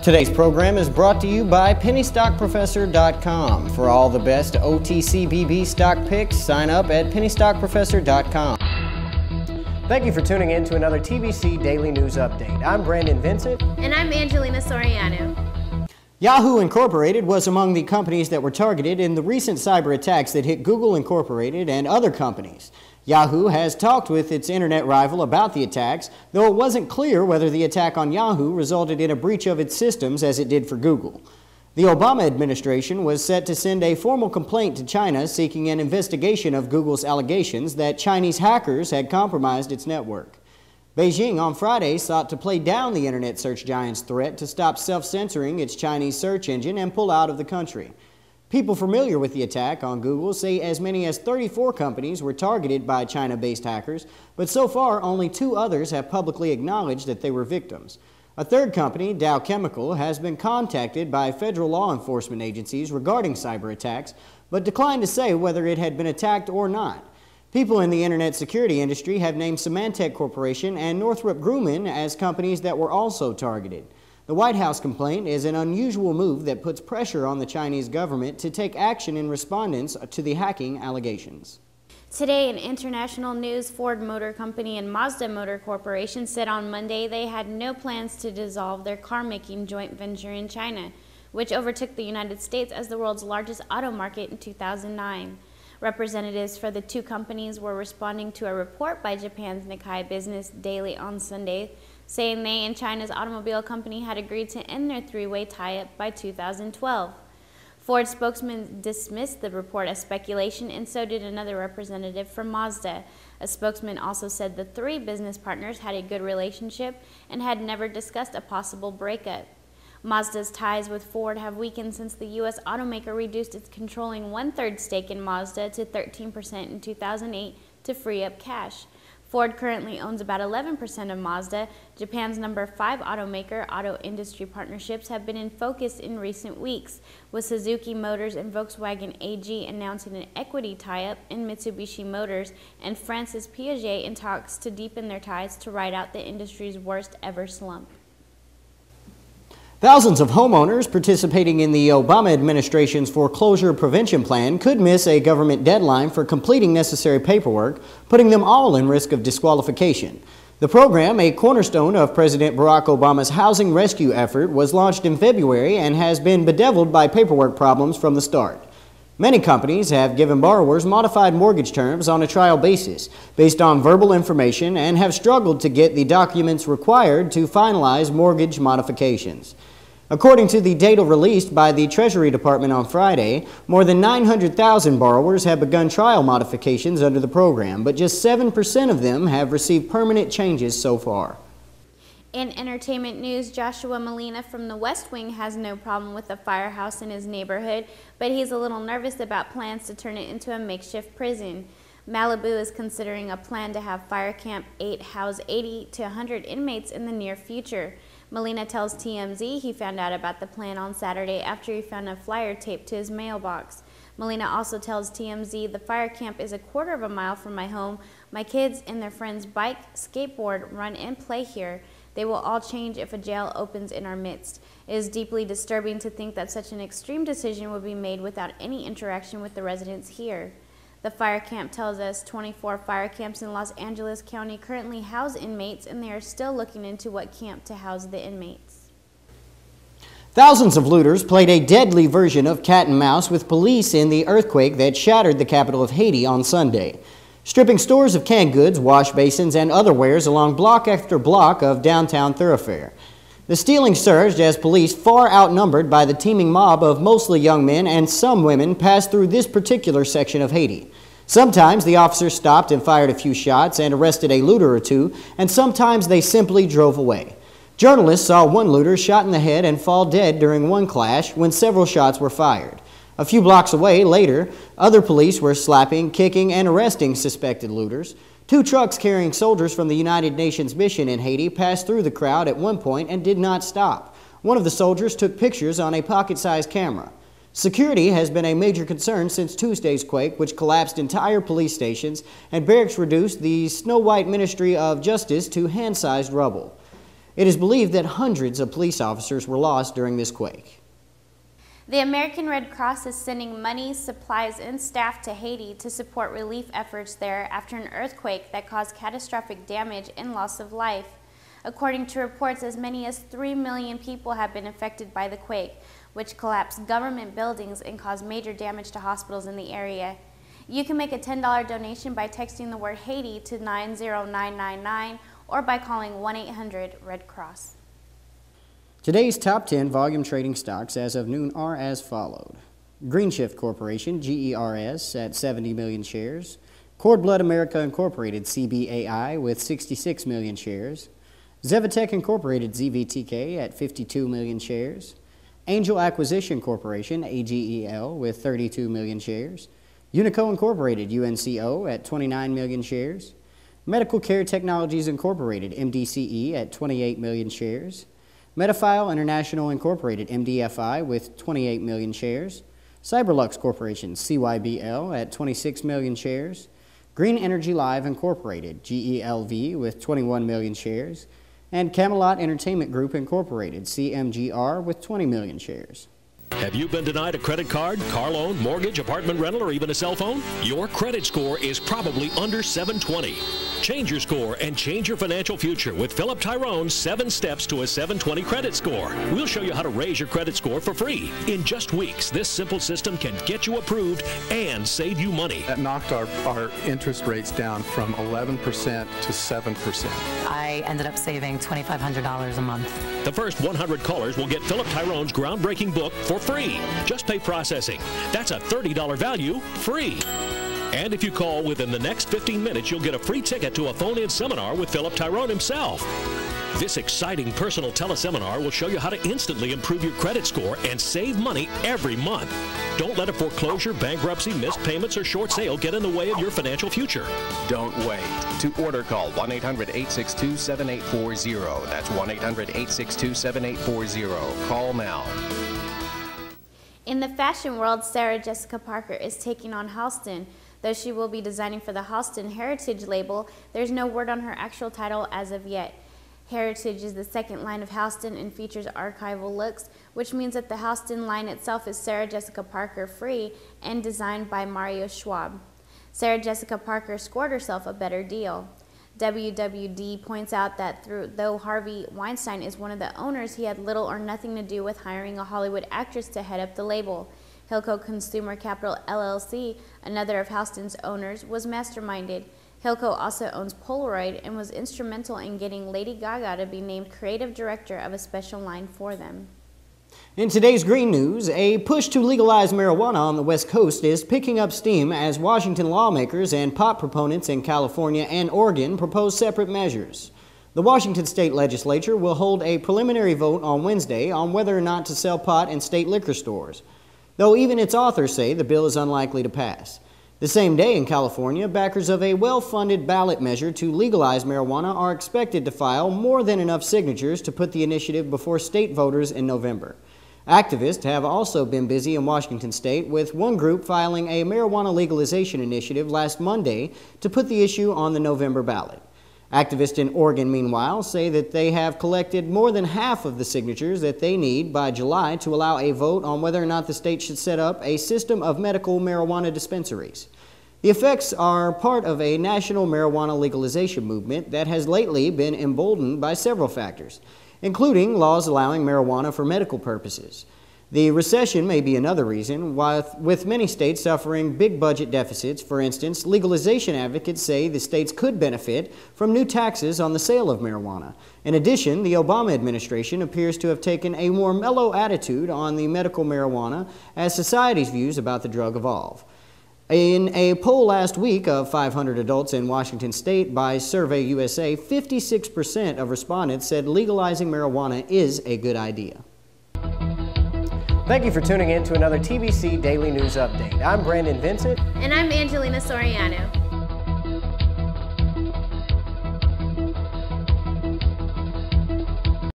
Today's program is brought to you by pennystockprofessor.com. For all the best OTCBB stock picks, sign up at pennystockprofessor.com. Thank you for tuning in to another TBC Daily News Update. I'm Brandon Vincent. And I'm Angelina Soriano. Yahoo Incorporated was among the companies that were targeted in the recent cyber attacks that hit Google Incorporated and other companies. Yahoo has talked with its internet rival about the attacks, though it wasn't clear whether the attack on Yahoo resulted in a breach of its systems as it did for Google. The Obama administration was set to send a formal complaint to China seeking an investigation of Google's allegations that Chinese hackers had compromised its network. Beijing on Friday sought to play down the internet search giant's threat to stop self-censoring its Chinese search engine and pull out of the country. People familiar with the attack on Google say as many as 34 companies were targeted by China-based hackers, but so far only 2 others have publicly acknowledged that they were victims. A third company, Dow Chemical, has been contacted by federal law enforcement agencies regarding cyber attacks, but declined to say whether it had been attacked or not. People in the internet security industry have named Symantec Corporation and Northrop Grumman as companies that were also targeted. The White House complaint is an unusual move that puts pressure on the Chinese government to take action in response to the hacking allegations. Today, in international news, Ford Motor Company and Mazda Motor Corporation said on Monday they had no plans to dissolve their car-making joint venture in China, which overtook the United States as the world's largest auto market in 2009. Representatives for the 2 companies were responding to a report by Japan's Nikkei Business Daily on Sunday, saying they and China's automobile company had agreed to end their 3-way tie-up by 2012. Ford spokesman dismissed the report as speculation, and so did another representative from Mazda. A spokesman also said the 3 business partners had a good relationship and had never discussed a possible breakup. Mazda's ties with Ford have weakened since the U.S. automaker reduced its controlling 1/3 stake in Mazda to 13% in 2008 to free up cash. Ford currently owns about 11% of Mazda. Japan's number 5 automaker. Auto industry partnerships have been in focus in recent weeks, with Suzuki Motors and Volkswagen AG announcing an equity tie-up in Mitsubishi Motors, and France's Piaget in talks to deepen their ties to ride out the industry's worst ever slump. Thousands of homeowners participating in the Obama administration's foreclosure prevention plan could miss a government deadline for completing necessary paperwork, putting them all in risk of disqualification. The program, a cornerstone of President Barack Obama's housing rescue effort, was launched in February and has been bedeviled by paperwork problems from the start. Many companies have given borrowers modified mortgage terms on a trial basis based on verbal information and have struggled to get the documents required to finalize mortgage modifications. According to the data released by the Treasury Department on Friday, more than 900,000 borrowers have begun trial modifications under the program, but just 7% of them have received permanent changes so far. In entertainment news, Joshua Malina from the West Wing has no problem with a firehouse in his neighborhood, but he's a little nervous about plans to turn it into a makeshift prison. Malibu is considering a plan to have Fire Camp 8 house 80 to 100 inmates in the near future. Molina tells TMZ he found out about the plan on Saturday after he found a flyer taped to his mailbox. Molina also tells TMZ the fire camp is a 1/4 of a mile from my home. My kids and their friends bike, skateboard, run, and play here. They will all change if a jail opens in our midst. It is deeply disturbing to think that such an extreme decision would be made without any interaction with the residents here. The fire camp tells us 24 fire camps in Los Angeles County currently house inmates, and they are still looking into what camp to house the inmates. Thousands of looters played a deadly version of cat and mouse with police in the earthquake that shattered the capital of Haiti on Sunday, stripping stores of canned goods, wash basins, and other wares along block after block of downtown thoroughfare. The stealing surged as police, far outnumbered by the teeming mob of mostly young men and some women, passed through this particular section of Haiti. Sometimes the officers stopped and fired a few shots and arrested a looter or 2, and sometimes they simply drove away. Journalists saw one looter shot in the head and fall dead during one clash when several shots were fired. A few blocks away later, other police were slapping, kicking, and arresting suspected looters. 2 trucks carrying soldiers from the United Nations mission in Haiti passed through the crowd at one point and did not stop. One of the soldiers took pictures on a pocket-sized camera. Security has been a major concern since Tuesday's quake, which collapsed entire police stations and barracks reduced the Snow White Ministry of Justice to hand-sized rubble. It is believed that hundreds of police officers were lost during this quake. The American Red Cross is sending money, supplies, and staff to Haiti to support relief efforts there after an earthquake that caused catastrophic damage and loss of life. According to reports, as many as 3 million people have been affected by the quake, which collapsed government buildings and caused major damage to hospitals in the area. You can make a $10 donation by texting the word Haiti to 90999 or by calling 1-800-RED-CROSS. Today's top 10 volume trading stocks as of noon are as followed. Greenshift Corporation, GERS, at 70 million shares. Cord Blood America Incorporated, CBAI, with 66 million shares. Zevatech Incorporated, ZVTK, at 52 million shares. Angel Acquisition Corporation, AGEL, with 32 million shares. Unico Incorporated, UNCO, at 29 million shares. Medical Care Technologies Incorporated, MDCE, at 28 million shares. Medifile International Incorporated, MDFI, with 28 million shares. Cyberlux Corporation, CYBL, at 26 million shares. Green Energy Live Incorporated, GELV, with 21 million shares. And Camelot Entertainment Group Incorporated, CMGR, with 20 million shares. Have you been denied a credit card, car loan, mortgage, apartment rental, or even a cell phone? Your credit score is probably under 720. Change your score and change your financial future with Philip Tyrone's 7 Steps to a 720 Credit Score. We'll show you how to raise your credit score for free. In just weeks, this simple system can get you approved and save you money. That knocked our interest rates down from 11% to 7%. I ended up saving $2,500 a month. The first 100 callers will get Philip Tyrone's groundbreaking book for free. Just pay processing. That's a $30 value free. And if you call within the next 15 minutes, you'll get a free ticket to a phone-in seminar with Philip Tyrone himself. This exciting personal teleseminar will show you how to instantly improve your credit score and save money every month. Don't let a foreclosure, bankruptcy, missed payments, or short sale get in the way of your financial future. Don't wait. To order, call 1-800-862-7840. That's 1-800-862-7840. Call now. In the fashion world, Sarah Jessica Parker is taking on Halston. Though she will be designing for the Halston Heritage label, there's no word on her actual title as of yet. Heritage is the second line of Halston and features archival looks, which means that the Halston line itself is Sarah Jessica Parker free and designed by Mario Schwab. Sarah Jessica Parker scored herself a better deal. WWD points out that though Harvey Weinstein is one of the owners, he had little or nothing to do with hiring a Hollywood actress to head up the label. Hilco Consumer Capital LLC, another of Halston's owners, was masterminded. Hilco also owns Polaroid and was instrumental in getting Lady Gaga to be named creative director of a special line for them. In today's green news, a push to legalize marijuana on the West Coast is picking up steam as Washington lawmakers and pot proponents in California and Oregon propose separate measures. The Washington State Legislature will hold a preliminary vote on Wednesday on whether or not to sell pot in state liquor stores, though even its authors say the bill is unlikely to pass. The same day in California, backers of a well-funded ballot measure to legalize marijuana are expected to file more than enough signatures to put the initiative before state voters in November. Activists have also been busy in Washington state, with one group filing a marijuana legalization initiative last Monday to put the issue on the November ballot. Activists in Oregon, meanwhile, say that they have collected more than half of the signatures that they need by July to allow a vote on whether or not the state should set up a system of medical marijuana dispensaries. The effects are part of a national marijuana legalization movement that has lately been emboldened by several factors, including laws allowing marijuana for medical purposes. The recession may be another reason, with many states suffering big budget deficits. For instance, legalization advocates say the states could benefit from new taxes on the sale of marijuana. In addition, the Obama administration appears to have taken a more mellow attitude on the medical marijuana as society's views about the drug evolve. In a poll last week of 500 adults in Washington state by Survey USA, 56% of respondents said legalizing marijuana is a good idea. Thank you for tuning in to another TBC Daily News Update. I'm Brandon Vincent. And I'm Angelina Soriano.